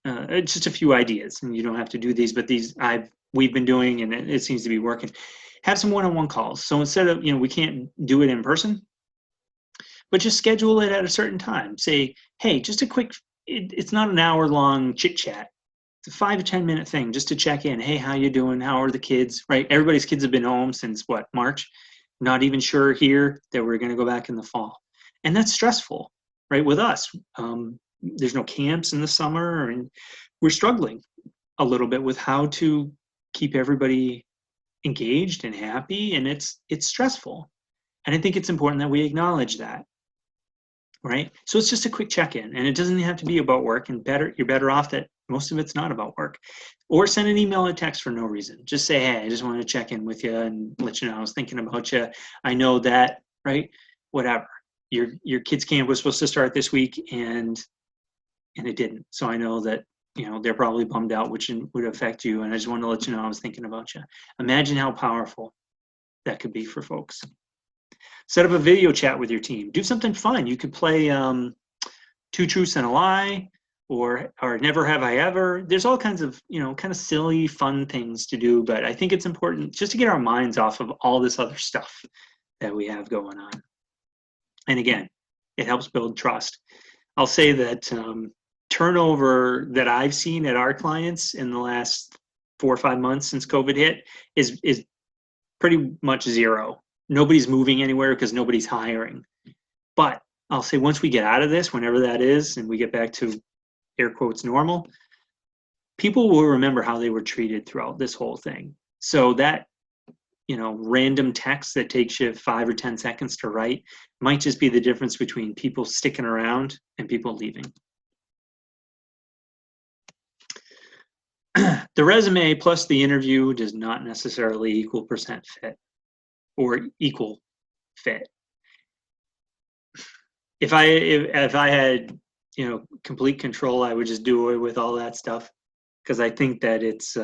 just a few ideas, and you don't have to do these, but these we've been doing, and it seems to be working. Have some one-on-one calls. So instead of, we can't do it in person, but just schedule it at a certain time. Say, hey, just a quick, it's not an hour-long chit-chat. It's a 5 to 10 minute thing just to check in. Hey, how you doing? How are the kids? Right? Everybody's kids have been home since what, March? Not even sure here that we're going to go back in the fall. And that's stressful, right? With us, there's no camps in the summer, and we're struggling a little bit with how to keep everybody engaged and happy, and it's stressful. And I think it's important that we acknowledge that, right? So it's just a quick check-in, and it doesn't have to be about work, and you're better off that most of it's not about work. Or send an email or text for no reason. Just say, hey, I just wanted to check in with you and let you know I was thinking about you. I know that, right? Whatever. Your kids' camp was supposed to start this week, and it didn't. So I know that they're probably bummed out, which would affect you. And I just want to let you know I was thinking about you. Imagine how powerful that could be for folks. Set up a video chat with your team. Do something fun. You could play Two Truths and a Lie, or Never Have I Ever. There's all kinds of, kind of silly, fun things to do. But I think it's important just to get our minds off of all this other stuff that we have going on. And again, it helps build trust. I'll say that turnover that I've seen at our clients in the last 4 or 5 months since COVID hit is pretty much zero. Nobody's moving anywhere because nobody's hiring. But I'll say once we get out of this, whenever that is, and we get back to air quotes normal, people will remember how they were treated throughout this whole thing. So that random text that takes you 5 or 10 seconds to write might just be the difference between people sticking around and people leaving. The resume plus the interview does not necessarily equal percent fit or equal fit. If I had complete control, I would just do away with all that stuff, because I think that it's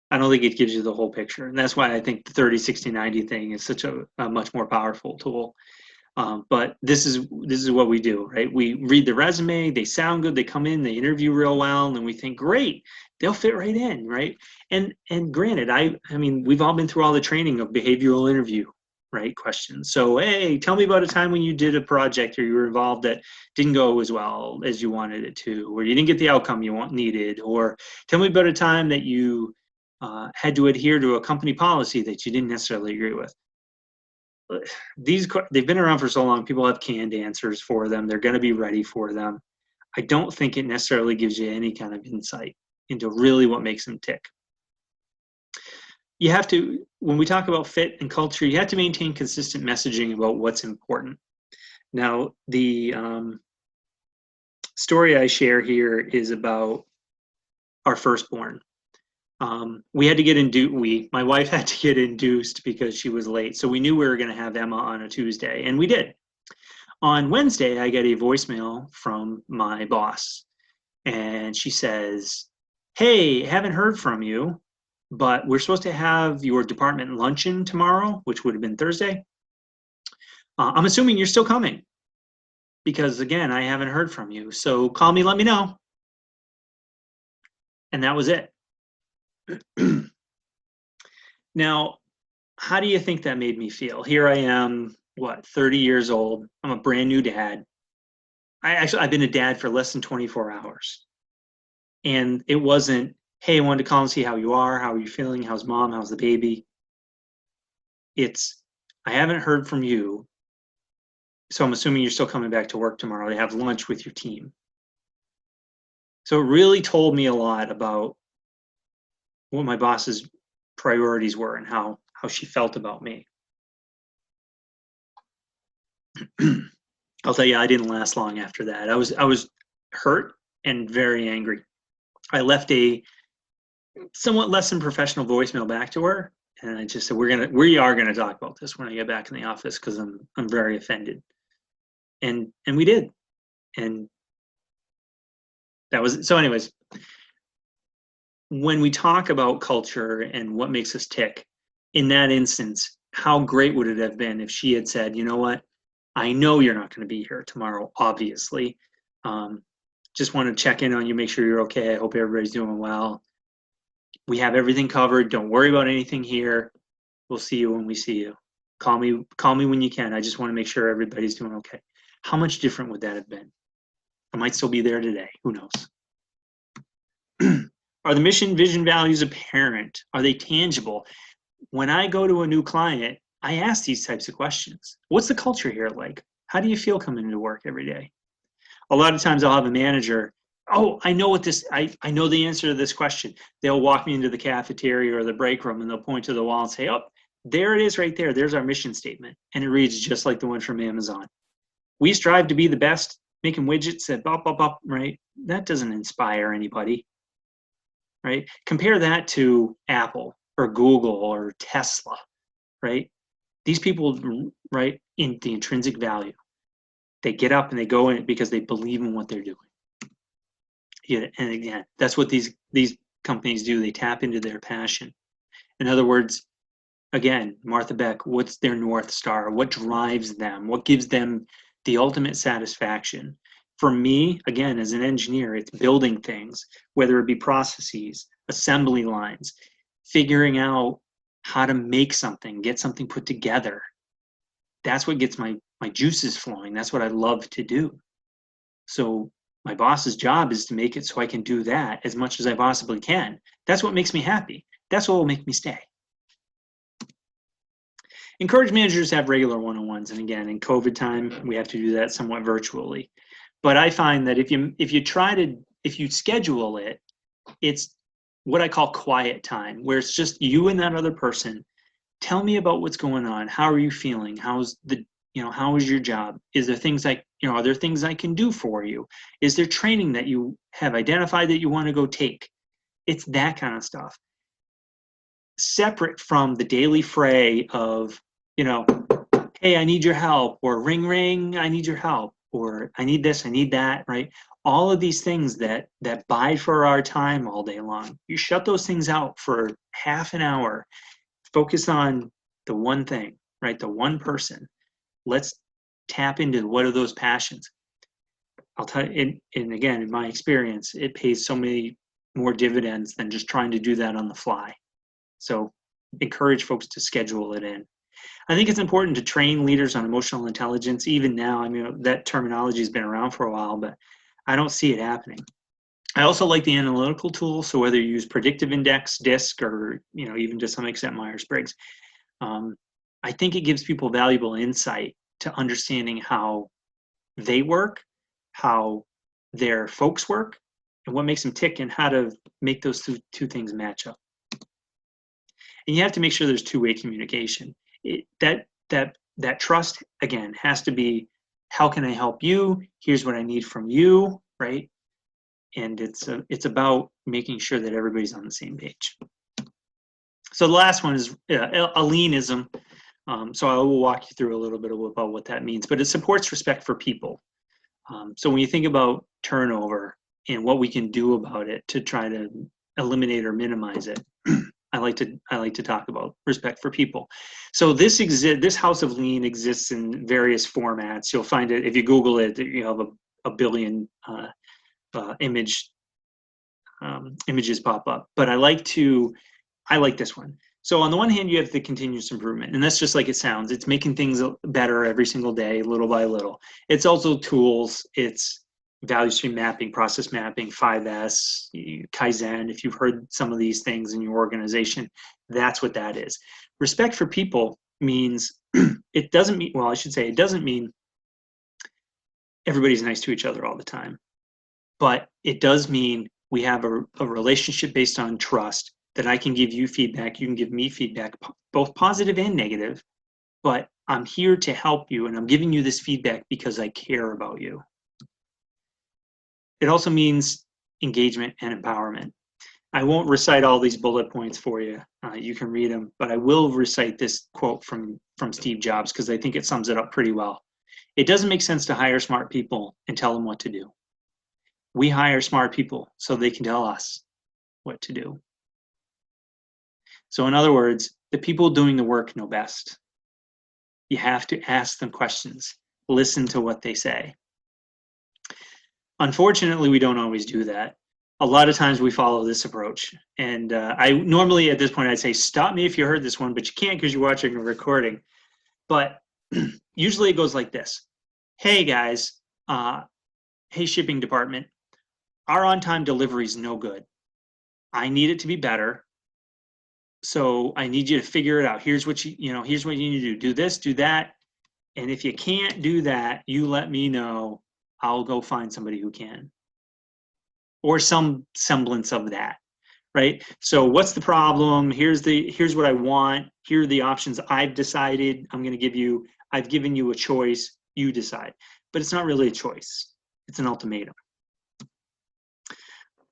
I don't think it gives you the whole picture. And that's why I think the 30, 60, 90 thing is such a much more powerful tool. But this is what we do, right? We read the resume, they sound good, they come in, they interview real well, and then we think, great, they'll fit right in, right? And granted, I mean, we've all been through all the training of behavioral interview, right? Questions. So, hey, tell me about a time when you did a project or you were involved that didn't go as well as you wanted it to, or you didn't get the outcome you needed, or tell me about a time that you had to adhere to a company policy that you didn't necessarily agree with. They've been around for so long, people have canned answers for them. They're going to be ready for them. I don't think it necessarily gives you any kind of insight into really what makes them tick. You have to, when we talk about fit and culture, you have to maintain consistent messaging about what's important. Now, the story I share here is about our firstborn. We had to get my wife had to get induced because she was late. So we knew we were going to have Emma on a Tuesday, and we did. On Wednesday, I get a voicemail from my boss, and she says, hey, haven't heard from you, but we're supposed to have your department luncheon tomorrow, which would have been Thursday. I'm assuming you're still coming because, again, I haven't heard from you. So call me, let me know. And that was it. Now, how do you think that made me feel? Here I am, 30 years old. I'm a brand new dad. I've been a dad for less than 24 hours. And it wasn't, hey, I wanted to call and see how you are. How are you feeling? How's mom? How's the baby? It's, I haven't heard from you. So I'm assuming you're still coming back to work tomorrow to have lunch with your team. So it really told me a lot about what my boss's priorities were and how she felt about me. I'll tell you, I didn't last long after that. I was hurt and very angry. I left a somewhat less than professional voicemail back to her, and I just said, we are gonna talk about this when I get back in the office because I'm very offended. And we did. And that was so. Anyways, when we talk about culture and what makes us tick, in that instance, how great would it have been if she had said, you know what, I know you're not going to be here tomorrow, obviously. Just want to check in on you, make sure you're okay. I hope everybody's doing well. We have everything covered. Don't worry about anything here. We'll see you when we see you. Call me when you can. I just want to make sure everybody's doing okay. How much different would that have been? I might still be there today. Who knows? Are the mission, vision, values apparent? Are they tangible? When I go to a new client, I ask these types of questions. What's the culture here like? How do you feel coming into work every day? A lot of times I'll have a manager, oh, I know I know the answer to this question. They'll walk me into the cafeteria or the break room and they'll point to the wall and say, oh, there it is right there. There's our mission statement. And it reads just like the one from Amazon. We strive to be the best, making widgets that bop, bop, bop, right? That doesn't inspire anybody, right? Compare that to Apple or Google or Tesla, right? These people, right, in the intrinsic value, they get up and they go in because they believe in what they're doing. Yeah, and again, that's what these companies do. They tap into their passion. In other words, again, Martha Beck, what's their North Star? What drives them? What gives them the ultimate satisfaction? For me, again, as an engineer, it's building things, whether it be processes, assembly lines, figuring out how to make something, get something put together. That's what gets my juices flowing. That's what I love to do. So my boss's job is to make it so I can do that as much as I possibly can. That's what makes me happy. That's what will make me stay. Encourage managers to have regular one-on-ones. And again, in COVID time, we have to do that somewhat virtually. But I find that if you schedule it, it's what I call quiet time, where it's just you and that other person. Tell me about what's going on. How are you feeling? How is your job? Is there things are there things I can do for you? Is there training that you have identified that you want to go take? It's that kind of stuff. Separate from the daily fray of, hey, I need your help, or ring, ring, I need your help, or I need this, I need that, right? All of these things that buy for our time all day long. You shut those things out for half an hour. Focus on the one thing, right? The one person. Let's tap into what are those passions. I'll tell you, and again, in my experience, it pays so many more dividends than just trying to do that on the fly. So encourage folks to schedule it in. I think it's important to train leaders on emotional intelligence. Even now, I mean, that terminology has been around for a while, but I don't see it happening. I also like the analytical tools. So whether you use predictive index, DISC, or even to some extent Myers-Briggs, I think it gives people valuable insight to understanding how they work, how their folks work, and what makes them tick, and how to make those two things match up. And you have to make sure there's two-way communication. That trust, again, has to be, how can I help you? Here's what I need from you, right? And it's about making sure that everybody's on the same page. So the last one is a leanism. So I will walk you through a little bit about what that means, but it supports respect for people. So when you think about turnover and what we can do about it to try to eliminate or minimize it, I like to talk about respect for people. So this House of Lean exists in various formats. You'll find it if you Google it. You have a billion image images pop up, but I like this one. So on the one hand, you have the continuous improvement, and that's just like it sounds. It's making things better every single day, little by little. It's also tools. It's value stream mapping, process mapping, 5S, Kaizen. If you've heard some of these things in your organization, that's what that is. Respect for people means it doesn't mean, well, I should say it doesn't mean everybody's nice to each other all the time, but it does mean we have a relationship based on trust, that I can give you feedback, you can give me feedback, both positive and negative, but I'm here to help you, and I'm giving you this feedback because I care about you. It also means engagement and empowerment. I won't recite all these bullet points for you. You can read them, but I will recite this quote from Steve Jobs because I think it sums it up pretty well. It doesn't make sense to hire smart people and tell them what to do. We hire smart people so they can tell us what to do. So in other words, the people doing the work know best. You have to ask them questions, listen to what they say. Unfortunately, we don't always do that. A lot of times we follow this approach. And I normally at this point, I'd say, stop me if you heard this one, but you can't because you're watching a recording. But usually it goes like this. Hey guys, hey shipping department, our on-time delivery is no good. I need it to be better. So I need you to figure it out. Here's what here's what you need to do. Do this, do that. And if you can't do that, you let me know. I'll go find somebody who can. Or some semblance of that, right? So what's the problem? Here's what I want. Here are the options I've decided I'm going to give you. I've given you a choice. You decide. But it's not really a choice. It's an ultimatum.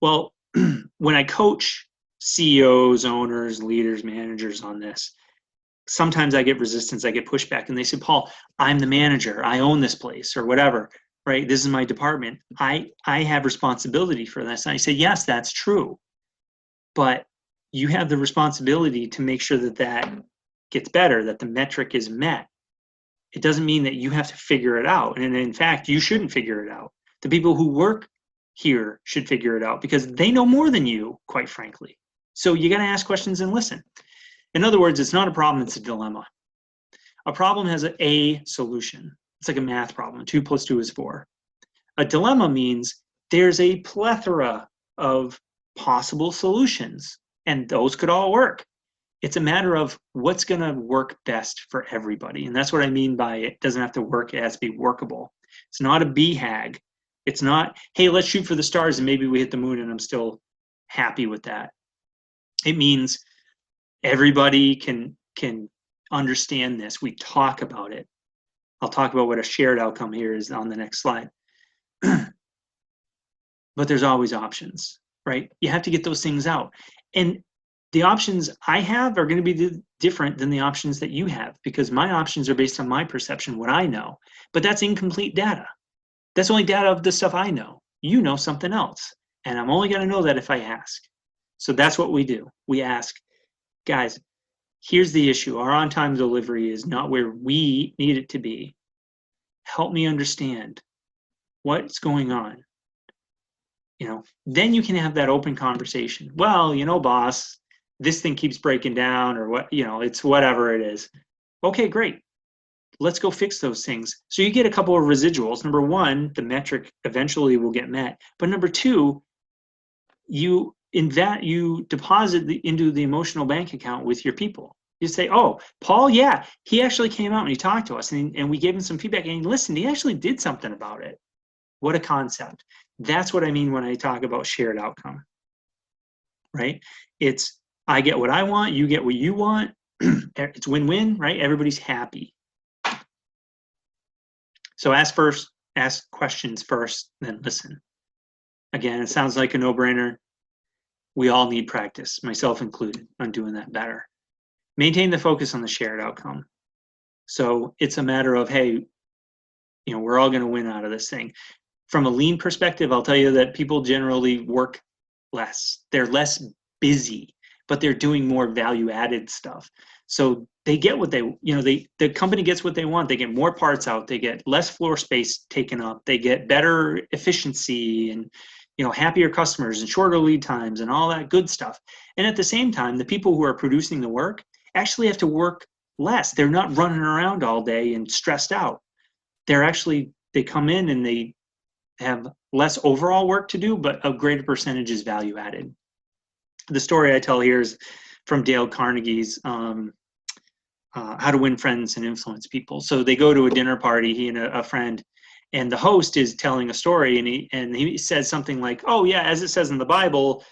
Well, when I coach CEOs, owners, leaders, managers on this, sometimes I get resistance, I get pushback, and they say, Paul, I'm the manager, I own this place or whatever, right? This is my department. I have responsibility for this. And I say, yes, that's true. But you have the responsibility to make sure that that gets better, that the metric is met. It doesn't mean that you have to figure it out. And in fact, you shouldn't figure it out. The people who work here should figure it out because they know more than you, quite frankly. So you got to ask questions and listen. In other words, it's not a problem, it's a dilemma. A problem has a solution. It's like a math problem. 2 + 2 is 4. A dilemma means there's a plethora of possible solutions, and those could all work. It's a matter of what's going to work best for everybody. And that's what I mean by it doesn't have to work, it has to be workable. It's not a BHAG. It's not, hey, let's shoot for the stars and maybe we hit the moon and I'm still happy with that. It means everybody can understand this. We talk about it. I'll talk about what a shared outcome here is on the next slide. But there's always options, right? You have to get those things out. And the options I have are going to be different than the options that you have because my options are based on my perception, what I know. But that's incomplete data. That's only data of the stuff I know. You know something else. And I'm only going to know that if I ask. So that's what we do. We ask, guys, here's the issue. Our on-time delivery is not where we need it to be. Help me understand what's going on. Then you can have that open conversation. Well, boss, this thing keeps breaking down or what, it's whatever it is. Okay, great. Let's go fix those things. So you get a couple of residuals. Number one, the metric eventually will get met. But number two, you deposit into the emotional bank account with your people. You say, oh, Paul, yeah, he actually came out and he talked to us and we gave him some feedback and he listened. He actually did something about it. What a concept. That's what I mean when I talk about shared outcome, right? It's I get what I want, you get what you want. It's win-win, right? Everybody's happy. So ask questions first, then listen. Again, it sounds like a no-brainer. We all need practice, myself included, on doing that better. Maintain the focus on the shared outcome. So it's a matter of, hey, we're all going to win out of this thing. From a lean perspective, I'll tell you that people generally work less. They're less busy, but they're doing more value-added stuff. So they get what the company gets what they want. They get more parts out. They get less floor space taken up. They get better efficiency and happier customers and shorter lead times and all that good stuff. And at the same time, the people who are producing the work actually have to work less. They're not running around all day and stressed out. They come in and they have less overall work to do, but a greater percentage is value added. The story I tell here is from Dale Carnegie's How to Win Friends and Influence People. So they go to a dinner party, he and a friend, and the host is telling a story, and he says something like, "Oh yeah, as it says in the Bible,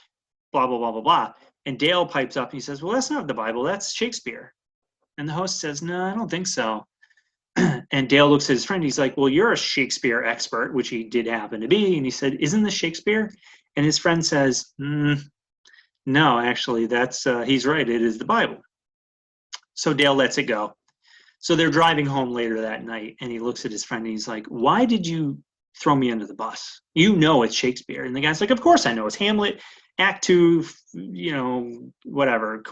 blah blah blah blah blah." And Dale pipes up and he says, "Well, that's not the Bible, that's Shakespeare." And the host says, "No, I don't think so." And Dale looks at his friend. He's like, "Well, you're a Shakespeare expert," which he did happen to be. And he said, "Isn't this Shakespeare?" And his friend says, "No, actually, he's right. It is the Bible." So Dale lets it go. So they're driving home later that night, and he looks at his friend and he's like, "Why did you throw me under the bus? You know it's Shakespeare." And the guy's like, "Of course I know. It's Hamlet, Act 2, whatever,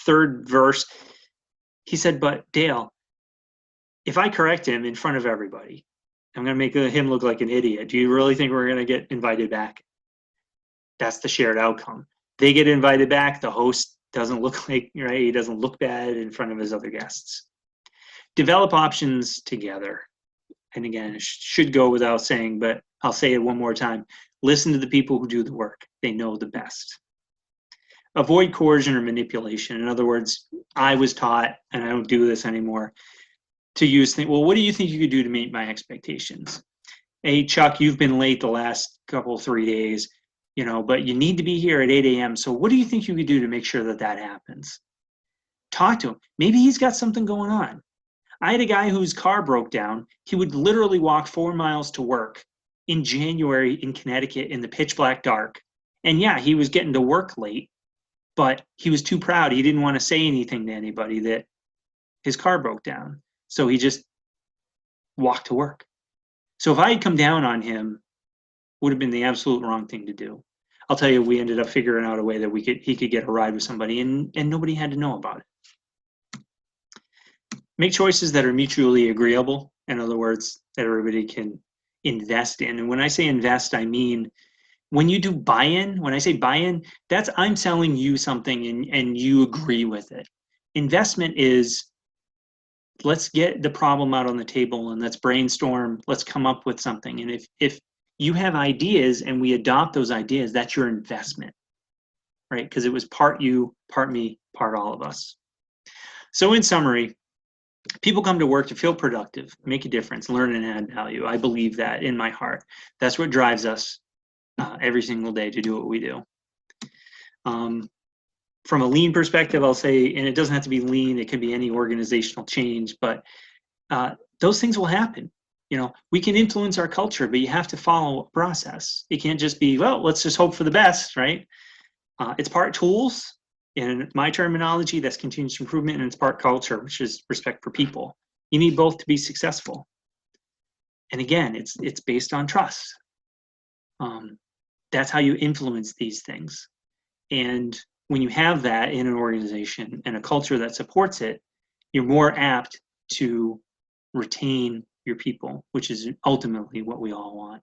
third verse." He said, "But Dale, if I correct him in front of everybody, I'm going to make him look like an idiot. Do you really think we're going to get invited back?" That's the shared outcome. They get invited back. The host doesn't look like, right? He doesn't look bad in front of his other guests. Develop options together. And again, it should go without saying, but I'll say it one more time. Listen to the people who do the work. They know the best. Avoid coercion or manipulation. In other words, I was taught, and I don't do this anymore, to use things. Well, what do you think you could do to meet my expectations? Hey, Chuck, you've been late the last 3 days, but you need to be here at 8 a.m. So what do you think you could do to make sure that happens? Talk to him. Maybe he's got something going on. I had a guy whose car broke down. He would literally walk 4 miles to work in January in Connecticut in the pitch black dark. And yeah, he was getting to work late, but he was too proud. He didn't want to say anything to anybody that his car broke down. So he just walked to work. So if I had come down on him, would have been the absolute wrong thing to do. I'll tell you, we ended up figuring out a way that he could get a ride with somebody, and nobody had to know about it. Make choices that are mutually agreeable. In other words, that everybody can invest in. And when I say invest, I mean when you do buy-in. When I say buy-in, that's I'm selling you something and you agree with it. Investment is, let's get the problem out on the table and let's brainstorm, let's come up with something. And if you have ideas and we adopt those ideas, that's your investment, right? Because it was part you, part me, part all of us. So in summary, people come to work to feel productive, make a difference, learn and add value. I believe that in my heart. That's what drives us every single day to do what we do. From a lean perspective, I'll say, and it doesn't have to be lean, it can be any organizational change, but those things will happen. We can influence our culture, but you have to follow a process. It can't just be, well, let's just hope for the best, right? It's part tools, in my terminology, that's continuous improvement, and it's part culture, which is respect for people. You need both to be successful. And again, it's based on trust. That's how you influence these things. And when you have that in an organization and a culture that supports it, you're more apt to retain your people, which is ultimately what we all want.